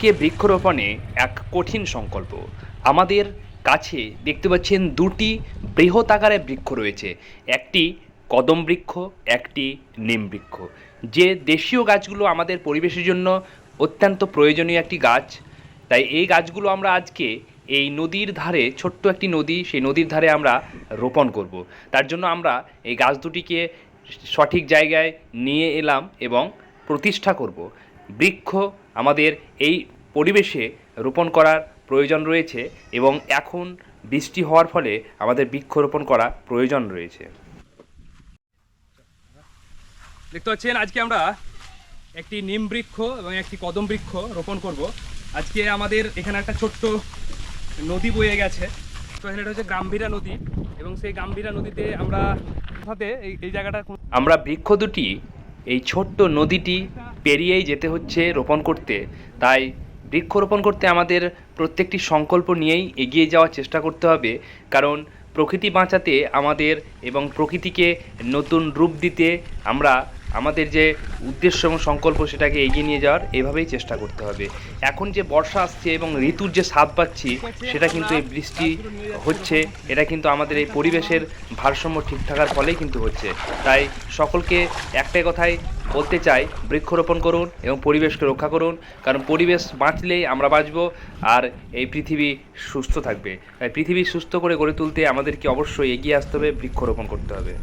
আজকে বৃক্ষরোপণে এক কঠিন সংকল্প। আমাদের কাছে দেখতে পাচ্ছেন দুটি বৃহৎ আকারের বৃক্ষ রয়েছে। একটি কদম বৃক্ষ, একটি নিম বৃক্ষ। যে দেশীয় গাছগুলো আমাদের পরিবেশের জন্য অত্যন্ত প্রয়োজনীয় একটি গাছ। তাই এই গাছগুলো আমরা আজকে এই নদীর ধারে, ছোট্ট একটি নদী, সেই নদীর ধারে আমরা রোপণ করব। তার জন্য আমরা এই গাছ দুটিকে সঠিক জায়গায় নিয়ে এলাম এবং প্রতিষ্ঠা করব। বৃক্ষ আমাদের এই পরিবেশে রোপণ করার প্রয়োজন রয়েছে এবং এখন বৃষ্টি হওয়ার ফলে আমাদের বৃক্ষরোপণ করা প্রয়োজন রয়েছে। দেখতে পাচ্ছেন আজকে আমরা একটি নিম বৃক্ষ এবং একটি কদম বৃক্ষ রোপণ করব। আজকে আমাদের এখানে একটা ছোট্ট নদী বয়ে গেছে, তো এখানে হচ্ছে গাম্ভীরা নদী এবং সেই গাম্ভীরা নদীতে আমরা এই জায়গাটা আমরা বৃক্ষ দুটি এই ছোট্ট নদীটি পেরিয়েই যেতে হচ্ছে রোপণ করতে। তাই বৃক্ষরোপণ করতে আমাদের প্রত্যেকটি সংকল্প নিয়েই এগিয়ে যাওয়ার চেষ্টা করতে হবে, কারণ প্রকৃতি বাঁচাতে আমাদের এবং প্রকৃতিকে নতুন রূপ দিতে আমরা আমাদের যে উদ্দেশ্য এবং সংকল্প সেটাকে এগিয়ে নিয়ে যাওয়ার এভাবেই চেষ্টা করতে হবে। এখন যে বর্ষা আসছে এবং ঋতুর যে স্বাদ পাচ্ছি সেটা কিন্তু এই বৃষ্টি হচ্ছে, এটা কিন্তু আমাদের এই পরিবেশের ভারসাম্য ঠিক থাকার ফলেই কিন্তু হচ্ছে। তাই সকলকে একটাই কথাই বলতে চাই, বৃক্ষরোপণ করুন এবং পরিবেশকে রক্ষা করুন, কারণ পরিবেশ বাঁচলেই আমরা বাঁচব আর এই পৃথিবী সুস্থ থাকবে। তাই পৃথিবী সুস্থ করে গড়ে তুলতে আমাদেরকে অবশ্যই এগিয়ে আসতে হবে, বৃক্ষরোপণ করতে হবে।